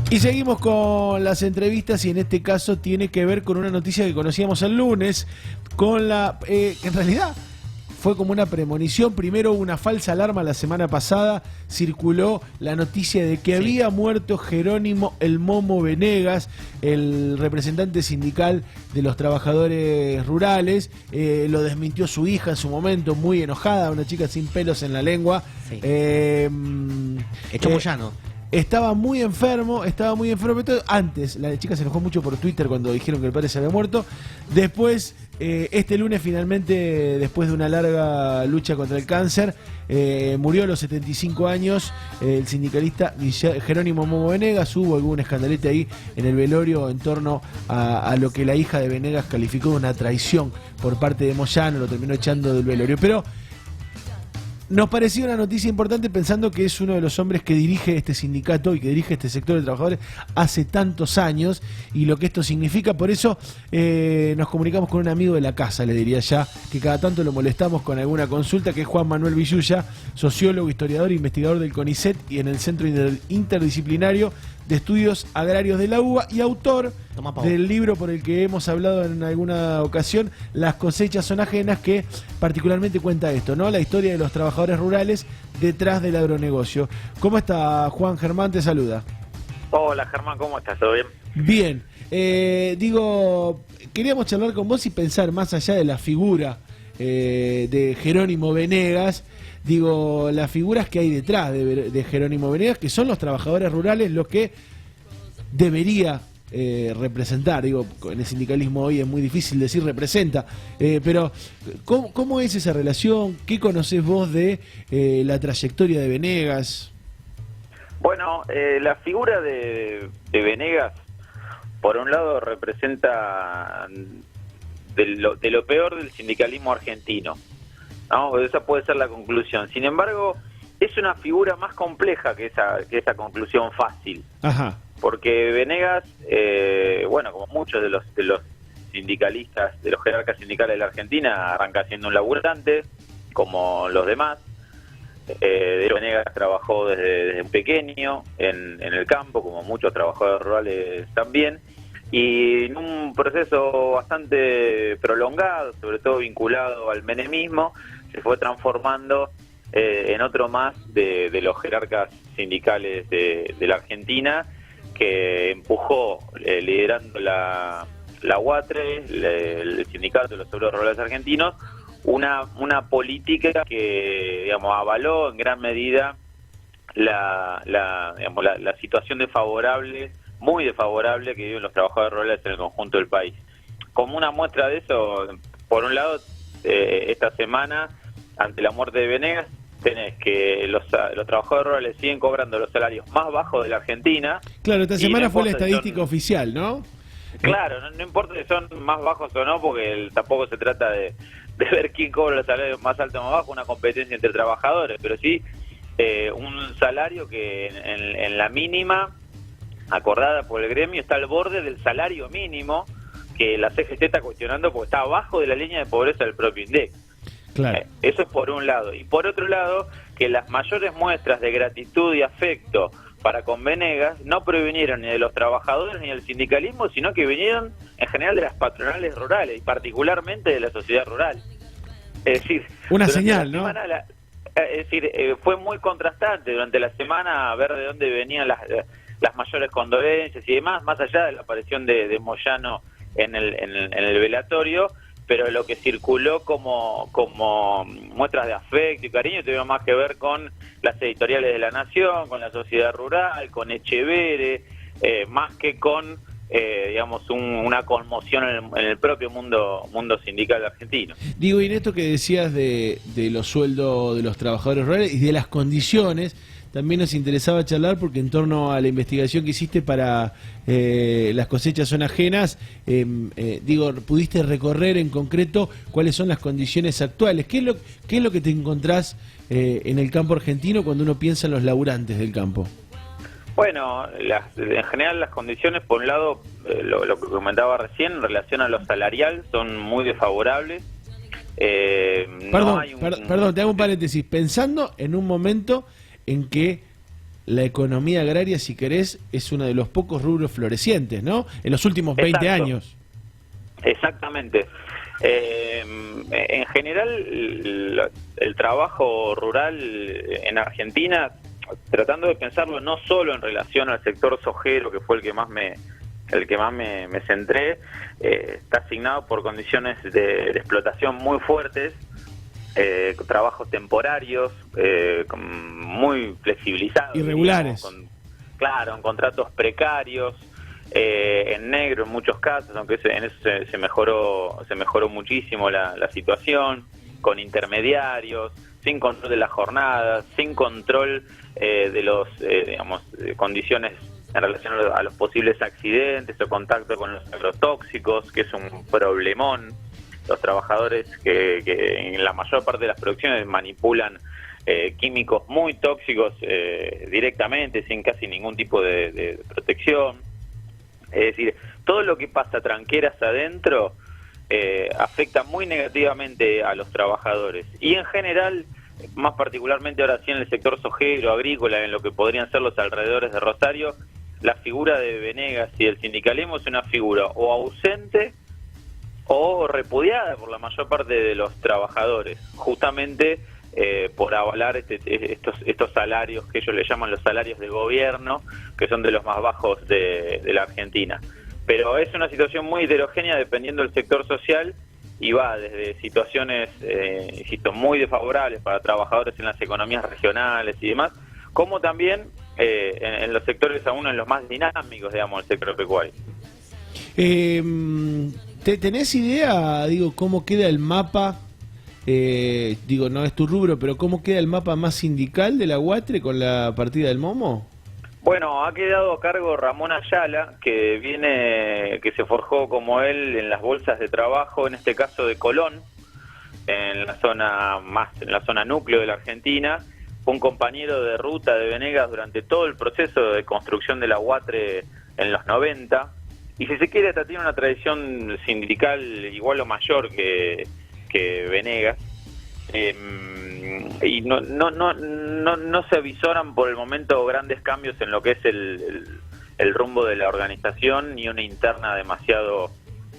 Y seguimos con las entrevistas y en este caso tiene que ver con una noticia que conocíamos el lunes, con la que en realidad fue como una premonición. Primero hubo una falsa alarma la semana pasada, circuló la noticia de que había muerto Jerónimo El Momo Venegas, el representante sindical de los trabajadores rurales. Lo desmintió su hija en su momento, muy enojada, una chica sin pelos en la lengua. Sí. Hecho Moyano. Estaba muy enfermo, pero antes la chica se enojó mucho por Twitter cuando dijeron que el padre se había muerto. Después, este lunes finalmente, después de una larga lucha contra el cáncer, murió a los 75 años el sindicalista Jerónimo Momo Venegas. Hubo algún escandalete ahí en el velorio en torno a lo que la hija de Venegas calificó de una traición por parte de Moyano, lo terminó echando del velorio. Pero nos parecía una noticia importante pensando que es uno de los hombres que dirige este sindicato y que dirige este sector de trabajadores hace tantos años y lo que esto significa. Por eso nos comunicamos con un amigo de la casa, le diría ya, que cada tanto lo molestamos con alguna consulta, que es Juan Manuel Villuya, sociólogo, historiador e investigador del CONICET y en el Centro Interdisciplinario de Estudios Agrarios de la UBA y autor del libro por el que hemos hablado en alguna ocasión, Las cosechas son ajenas, que particularmente cuenta esto, ¿no? La historia de los trabajadores rurales detrás del agronegocio. ¿Cómo está, Juan? Germán te saluda. Hola, Germán, ¿cómo estás? ¿Todo bien? Bien. Queríamos charlar con vos y pensar más allá de la figura de Jerónimo Venegas, las figuras que hay detrás de Jerónimo Venegas, que son los trabajadores rurales los que debería representar. En el sindicalismo hoy es muy difícil decir representa, pero ¿cómo es esa relación? ¿Qué conocés vos de la trayectoria de Venegas? Bueno, la figura de Venegas, por un lado, representa de lo peor del sindicalismo argentino, ¿no? Esa puede ser la conclusión. Sin embargo, es una figura más compleja que esa conclusión fácil. Ajá. Porque Venegas, como muchos de los sindicalistas, de los jerarcas sindicales de la Argentina, arranca siendo un laburante, como los demás. Venegas trabajó desde pequeño en el campo, como muchos trabajadores rurales también, y en un proceso bastante prolongado, sobre todo vinculado al menemismo, se fue transformando en otro más de los jerarcas sindicales de la Argentina, que empujó, liderando la UATRE, el Sindicato de los Obreros Rurales Argentinos, una política que, digamos, avaló en gran medida la situación muy desfavorable que viven los trabajadores rurales en el conjunto del país. Como una muestra de eso, por un lado, esta semana, ante la muerte de Venegas, tenés que los trabajadores rurales siguen cobrando los salarios más bajos de la Argentina. Claro, esta semana no fue la estadística oficial, ¿no? Claro, no importa si son más bajos o no, porque tampoco se trata de ver quién cobra los salarios más altos o más bajos, una competencia entre trabajadores, pero sí un salario que en la mínima acordada por el gremio está al borde del salario mínimo, que la CGT está cuestionando porque está abajo de la línea de pobreza del propio INDEC. Claro. Eso es por un lado. Y por otro lado, que las mayores muestras de gratitud y afecto para con Venegas no provinieron ni de los trabajadores ni del sindicalismo, sino que vinieron en general de las patronales rurales y particularmente de la sociedad rural. Es decir, una señal, ¿no? Fue muy contrastante durante la semana ver de dónde venían las mayores condolencias y demás, más allá de la aparición de Moyano en el velatorio, pero lo que circuló como muestras de afecto y cariño tuvieron más que ver con las editoriales de La Nación, con la sociedad rural, con Echevere, más que con una conmoción en el propio mundo sindical argentino. Y en esto que decías de los sueldos de los trabajadores rurales y de las condiciones, también nos interesaba charlar porque en torno a la investigación que hiciste para Las cosechas son ajenas, pudiste recorrer en concreto cuáles son las condiciones actuales. ¿Qué es lo que te encontrás en el campo argentino cuando uno piensa en los laburantes del campo? Bueno, en general las condiciones, por un lado, lo que comentaba recién, en relación a lo salarial, son muy desfavorables. Perdón, te hago un paréntesis. Pensando en un momento en que la economía agraria, si querés, es uno de los pocos rubros florecientes, ¿no? En los últimos 20 años. Exactamente. En general, el trabajo rural en Argentina, tratando de pensarlo no solo en relación al sector sojero, que fue el que más me centré, está asignado por condiciones de explotación muy fuertes, trabajos temporarios, muy flexibilizados, irregulares, en contratos precarios, en negro en muchos casos, aunque en eso se mejoró muchísimo la situación, con intermediarios, sin control de las jornadas, sin control de los condiciones en relación a los posibles accidentes o contacto con los agrotóxicos, que es un problemón. Los trabajadores que en la mayor parte de las producciones manipulan químicos muy tóxicos directamente, sin casi ningún tipo de protección. Es decir, todo lo que pasa tranqueras adentro afecta muy negativamente a los trabajadores. Y en general, más particularmente ahora sí en el sector sojero, agrícola, en lo que podrían ser los alrededores de Rosario, la figura de Venegas y del sindicalismo es una figura o ausente o repudiada por la mayor parte de los trabajadores, justamente por avalar estos salarios que ellos le llaman los salarios de gobierno, que son de los más bajos de la Argentina. Pero es una situación muy heterogénea dependiendo del sector social y va desde situaciones, insisto, muy desfavorables para trabajadores en las economías regionales y demás, como también en los sectores aún en los más dinámicos, digamos, el sector pecuario. ¿Tenés idea, cómo queda el mapa? No es tu rubro, pero ¿cómo queda el mapa más sindical de la UATRE con la partida del Momo? Bueno, ha quedado a cargo Ramón Ayala, que se forjó como él en las bolsas de trabajo, en este caso de Colón, en la zona núcleo de la Argentina. Fue un compañero de ruta de Venegas durante todo el proceso de construcción de la UATRE en los 90, y si se quiere hasta tiene una tradición sindical igual o mayor que Venegas, y no se avisoran por el momento grandes cambios en lo que es el rumbo de la organización, ni una interna demasiado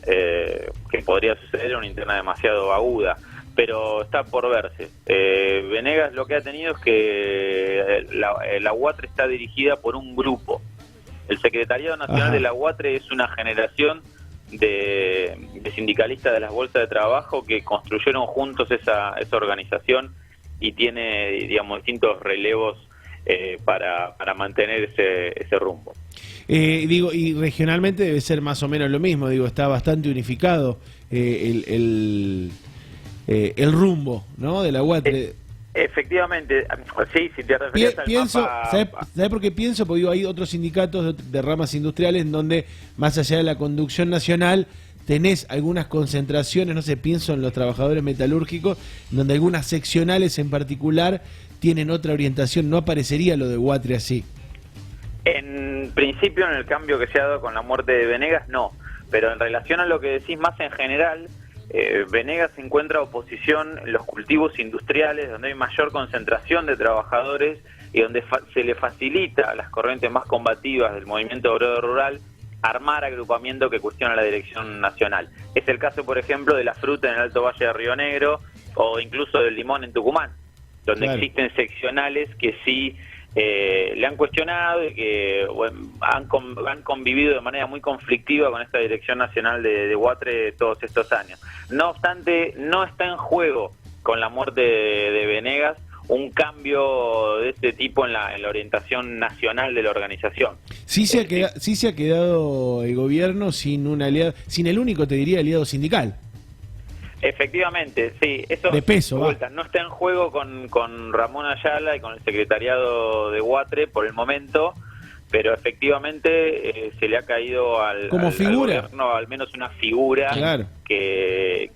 que podría suceder, una interna demasiado aguda, pero está por verse. Venegas lo que ha tenido es que la UATRE está dirigida por un grupo. El Secretariado Nacional de la UATRE es una generación de sindicalistas de las bolsas de trabajo que construyeron juntos esa organización y tiene, digamos, distintos relevos para mantener ese rumbo. Y regionalmente debe ser más o menos lo mismo, está bastante unificado el rumbo, ¿no?, de la UATRE. Efectivamente, sí, si te referías al mapa... ¿Sabés por qué pienso? Porque hay otros sindicatos de ramas industriales en donde, más allá de la conducción nacional, tenés algunas concentraciones, no sé, pienso en los trabajadores metalúrgicos, donde algunas seccionales en particular tienen otra orientación. No aparecería lo de UATRE así. En principio, en el cambio que se ha dado con la muerte de Venegas, no. Pero en relación a lo que decís más en general... Venegas encuentra oposición en los cultivos industriales, donde hay mayor concentración de trabajadores y donde se le facilita a las corrientes más combativas del movimiento obrero rural armar agrupamientos que cuestionan la dirección nacional. Es el caso, por ejemplo, de la fruta en el Alto Valle de Río Negro o incluso del limón en Tucumán, donde existen seccionales que sí le han cuestionado y que han convivido de manera muy conflictiva con esta dirección nacional de UATRE todos estos años. No obstante, no está en juego con la muerte de Venegas un cambio de este tipo en la orientación nacional de la organización. Sí se ha quedado el gobierno sin un aliado, sin el único, te diría, aliado sindical. Efectivamente, sí, eso de peso, no está en juego con Ramón Ayala y con el secretariado de UATRE por el momento, pero efectivamente se le ha caído al gobierno al menos una figura, claro, que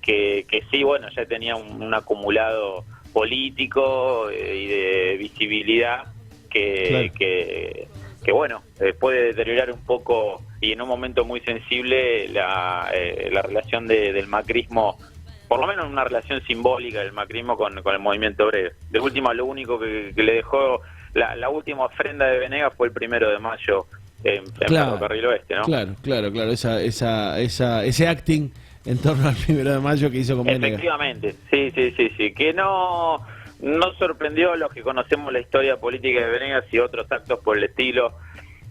sí, bueno, ya tenía un acumulado político y de visibilidad que bueno, puede deteriorar un poco y en un momento muy sensible la relación del macrismo, por lo menos una relación simbólica del macrismo con el movimiento obrero. De última, lo único que le dejó la última ofrenda de Venegas fue el 1 de mayo en Ferrocarril Oeste, ¿no? Claro, ese acting en torno al 1 de mayo que hizo con Venegas. Efectivamente, sí, que no sorprendió a los que conocemos la historia política de Venegas y otros actos por el estilo.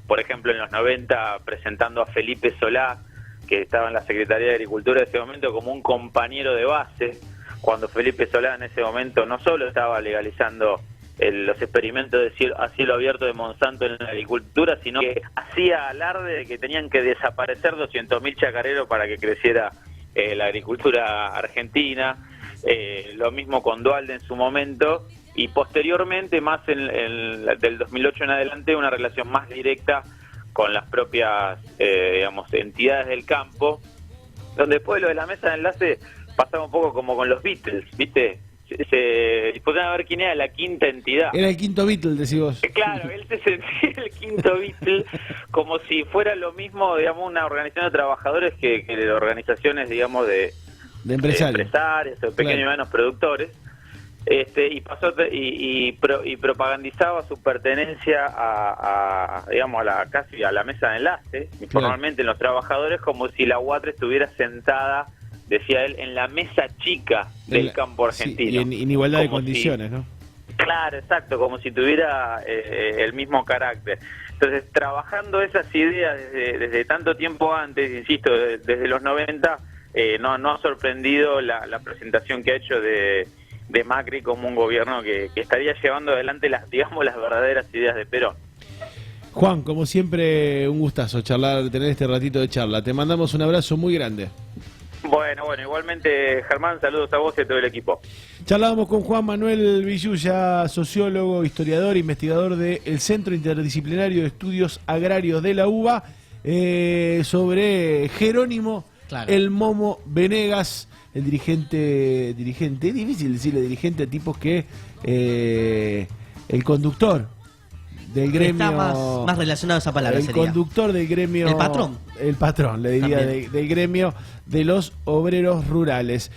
Por ejemplo, en los 90 presentando a Felipe Solá, que estaba en la Secretaría de Agricultura de ese momento, como un compañero de base, cuando Felipe Solá en ese momento no solo estaba legalizando los experimentos a cielo abierto de Monsanto en la agricultura, sino que hacía alarde de que tenían que desaparecer 200.000 chacareros para que creciera la agricultura argentina. Lo mismo con Duhalde en su momento, y posteriormente, más del 2008 en adelante, una relación más directa con las propias entidades del campo, donde después lo de la mesa de enlace pasaba un poco como con los Beatles, ¿viste? Se disputaban a ver quién era la quinta entidad. Era el quinto Beatle, decís vos. Claro, él se sentía el quinto Beatle, como si fuera lo mismo, digamos, una organización de trabajadores que de organizaciones, digamos, de empresarios o pequeños y medianos productores. Y pasó y propagandizaba su pertenencia digamos, casi a la mesa de enlace, informalmente en los trabajadores, como si la UATRE estuviera sentada, decía él, en la mesa chica del campo argentino. Sí, y en igualdad de condiciones, ¿no? Claro, exacto, como si tuviera el mismo carácter. Entonces, trabajando esas ideas desde tanto tiempo antes, insisto, desde los 90, no ha sorprendido la presentación que ha hecho de Macri como un gobierno que estaría llevando adelante las verdaderas ideas de Perón. Juan, como siempre, un gustazo tener este ratito de charla. Te mandamos un abrazo muy grande. Bueno, igualmente, Germán, saludos a vos y a todo el equipo. Charlábamos con Juan Manuel Villuya, sociólogo, historiador, investigador del Centro Interdisciplinario de Estudios Agrarios de la UBA, sobre Jerónimo El Momo Venegas, el dirigente, es difícil decirle dirigente a tipos que el conductor del gremio, está más relacionado a esa palabra, sería conductor del gremio, el patrón, le diría, del gremio de los obreros rurales.